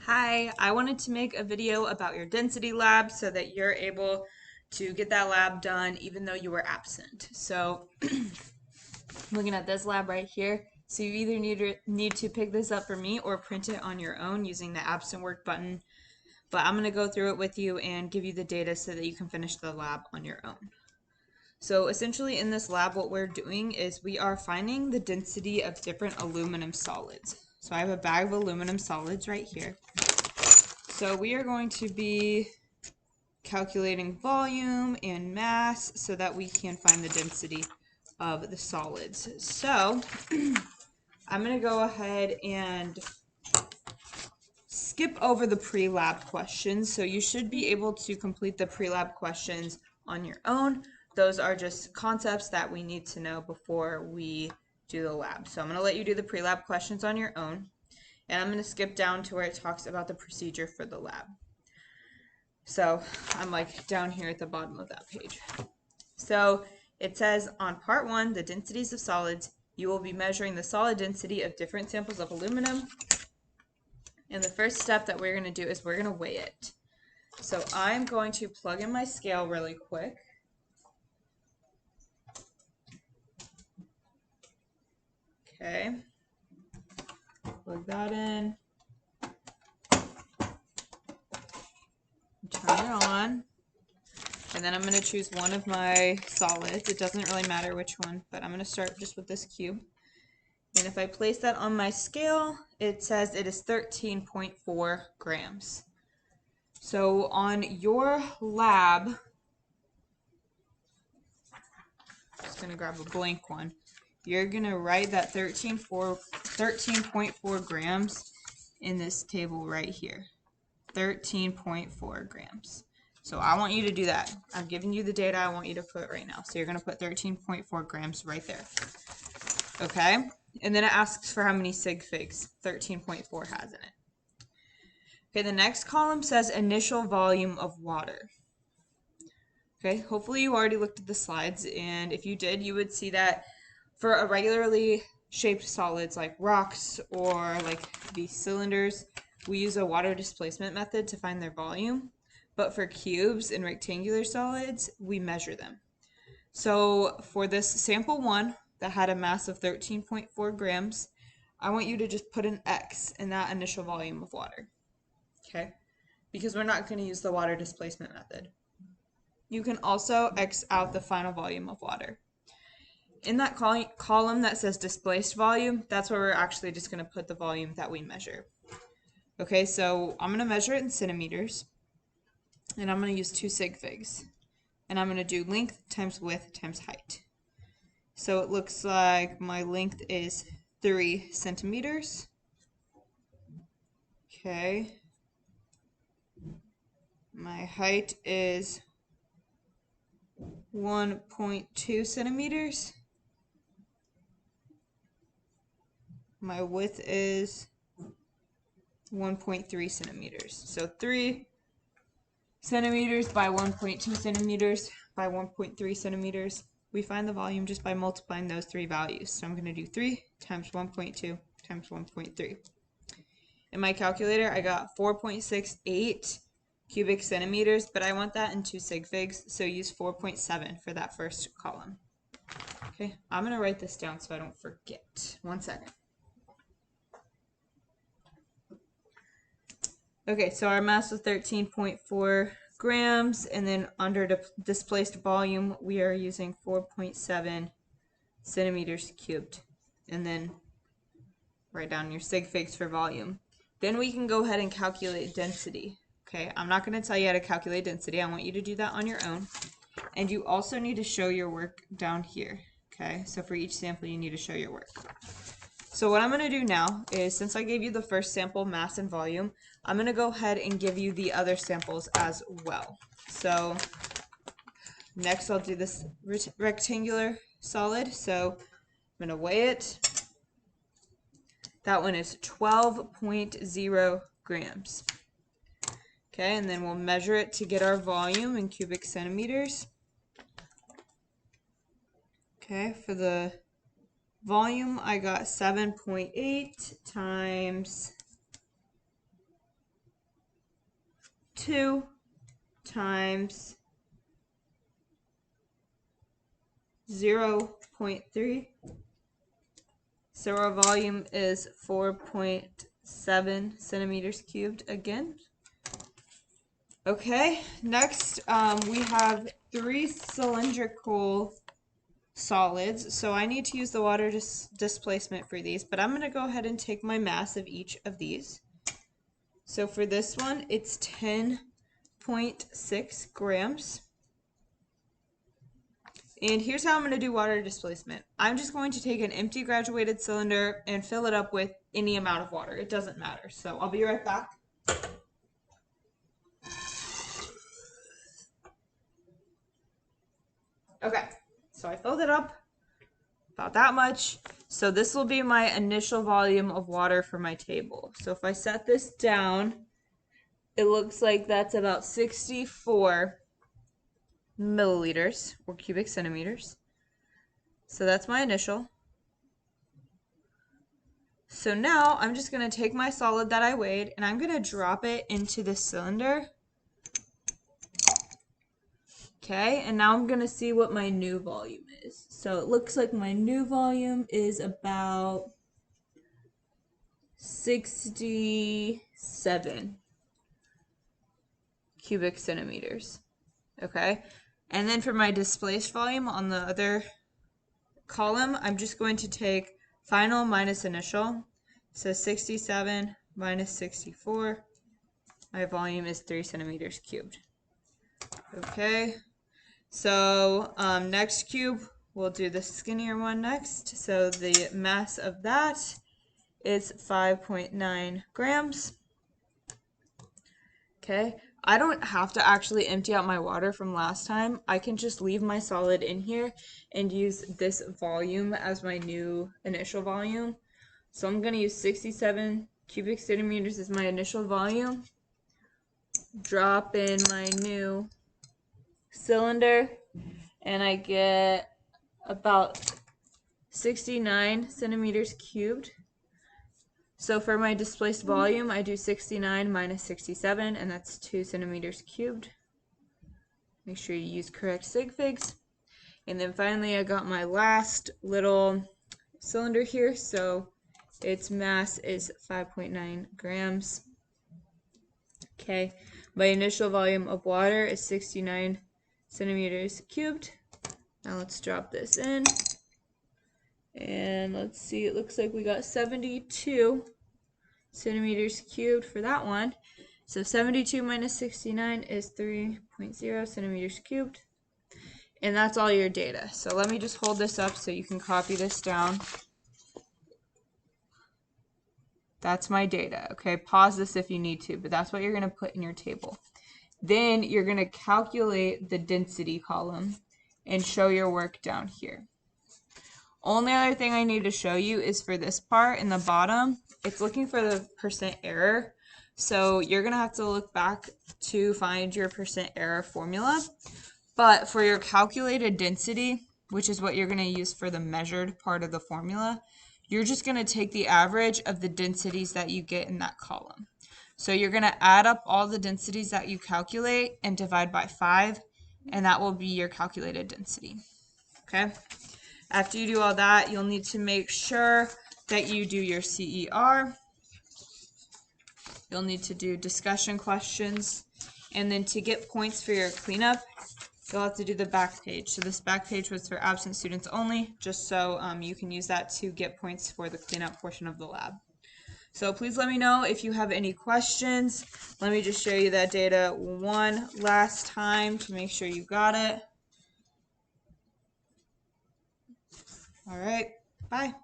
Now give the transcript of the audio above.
Hi, I wanted to make a video about your density lab so that you're able to get that lab done even though you were absent. So looking at this lab right here, so you either need to pick this up for me or print it on your own using the absent work button. But I'm going to go through it with you and give you the data so that you can finish the lab on your own. So essentially in this lab, what we're doing is we are finding the density of different aluminum solids. So I have a bag of aluminum solids right here. So we are going to be calculating volume and mass so that we can find the density of the solids. So I'm going to go ahead and skip over the pre-lab questions. So you should be able to complete the pre-lab questions on your own. Those are just concepts that we need to know before we do the lab. So I'm going to let you do the pre-lab questions on your own. And I'm going to skip down to where it talks about the procedure for the lab. So I'm like down here at the bottom of that page. So it says on part 1, the densities of solids, you will be measuring the solid density of different samples of aluminum. And the first step that we're going to do is we're going to weigh it. So I'm going to plug in my scale really quick. Okay. Plug that in. Turn it on. And then I'm going to choose one of my solids. It doesn't really matter which one, but I'm going to start just with this cube. And if I place that on my scale, it says it is 13.4 grams. So on your lab, I'm just going to grab a blank one. You're going to write that 13.4 grams in this table right here. 13.4 grams. So I want you to do that. I'm giving you the data I want you to put right now. So you're going to put 13.4 grams right there. Okay? And then it asks for how many sig figs 13.4 has in it. Okay, the next column says initial volume of water. Okay, hopefully you already looked at the slides, and if you did, you would see that for irregularly shaped solids like rocks or like these cylinders, we use a water displacement method to find their volume. But for cubes and rectangular solids, we measure them. So for this sample 1 that had a mass of 13.4 grams, I want you to just put an X in that initial volume of water. Okay? Because we're not going to use the water displacement method. You can also X out the final volume of water. In that column that says displaced volume, that's where we're actually just going to put the volume that we measure. Okay, so I'm going to measure it in centimeters, and I'm going to use 2 sig figs. And I'm going to do length times width times height. So it looks like my length is 3 centimeters. Okay. My height is 1.2 centimeters. My width is 1.3 centimeters. So 3 centimeters by 1.2 centimeters by 1.3 centimeters. We find the volume just by multiplying those 3 values. So I'm going to do 3 times 1.2 times 1.3. In my calculator, I got 4.68 cubic centimeters, but I want that in 2 sig figs, so use 4.7 for that first column. Okay, I'm going to write this down so I don't forget. 1 second. Okay, so our mass is 13.4 grams, and then under the displaced volume, we are using 4.7 centimeters cubed. And then write down your sig figs for volume. Then we can go ahead and calculate density. Okay, I'm not going to tell you how to calculate density. I want you to do that on your own. And you also need to show your work down here. Okay, so for each sample, you need to show your work. So what I'm going to do now is, since I gave you the first sample, mass and volume, I'm going to go ahead and give you the other samples as well. So next I'll do this rectangular solid. So I'm going to weigh it. That one is 12.0 grams. Okay, and then we'll measure it to get our volume in cubic centimeters. Okay, for the volume, I got 7.8 times 2 times 0.3. So our volume is 4.7 centimeters cubed again. Okay, next we have 3 cylindrical solids. So I need to use the water displacement for these, but I'm going to go ahead and take my mass of each of these. So for this one, it's 10.6 grams. And here's how I'm going to do water displacement. I'm just going to take an empty graduated cylinder and fill it up with any amount of water. It doesn't matter. So I'll be right back. Okay, so I filled it up about that much. So this will be my initial volume of water for my table. So if I set this down, it looks like that's about 64 milliliters or cubic centimeters. So that's my initial. So now I'm just going to take my solid that I weighed and I'm going to drop it into the cylinder. Okay, and now I'm going to see what my new volume is. So it looks like my new volume is about 67 cubic centimeters. Okay, and then for my displaced volume on the other column, I'm just going to take final minus initial. So 67 minus 64. My volume is 3 centimeters cubed. Okay, so next cube, we'll do the skinnier one next. So the mass of that is 5.9 grams. Okay, I don't have to actually empty out my water from last time. I can just leave my solid in here and use this volume as my new initial volume. So I'm going to use 67 cubic centimeters as my initial volume. Drop in my new cylinder and I get about 69 centimeters cubed. So for my displaced volume, I do 69 minus 67, and that's 2 centimeters cubed. Make sure you use correct sig figs. And then finally, I got my last little cylinder here. So its mass is 5.9 grams. Okay, my initial volume of water is 69 centimeters cubed. Now let's drop this in. And let's see, it looks like we got 72 centimeters cubed for that one. So 72 minus 69 is 3.0 centimeters cubed. And that's all your data. So let me just hold this up so you can copy this down. That's my data. Okay, pause this if you need to, but that's what you're going to put in your table. Then you're going to calculate the density column and show your work down here. Only other thing I need to show you is for this part in the bottom, it's looking for the percent error. So you're going to have to look back to find your percent error formula. But for your calculated density, which is what you're going to use for the measured part of the formula, you're just going to take the average of the densities that you get in that column. So you're going to add up all the densities that you calculate and divide by 5, and that will be your calculated density. Okay? After you do all that, you'll need to make sure that you do your CER. You'll need to do discussion questions. And then to get points for your cleanup, you'll have to do the back page. So this back page was for absent students only, just so you can use that to get points for the cleanup portion of the lab. So please let me know if you have any questions. Let me just show you that data one last time to make sure you got it. All right, bye.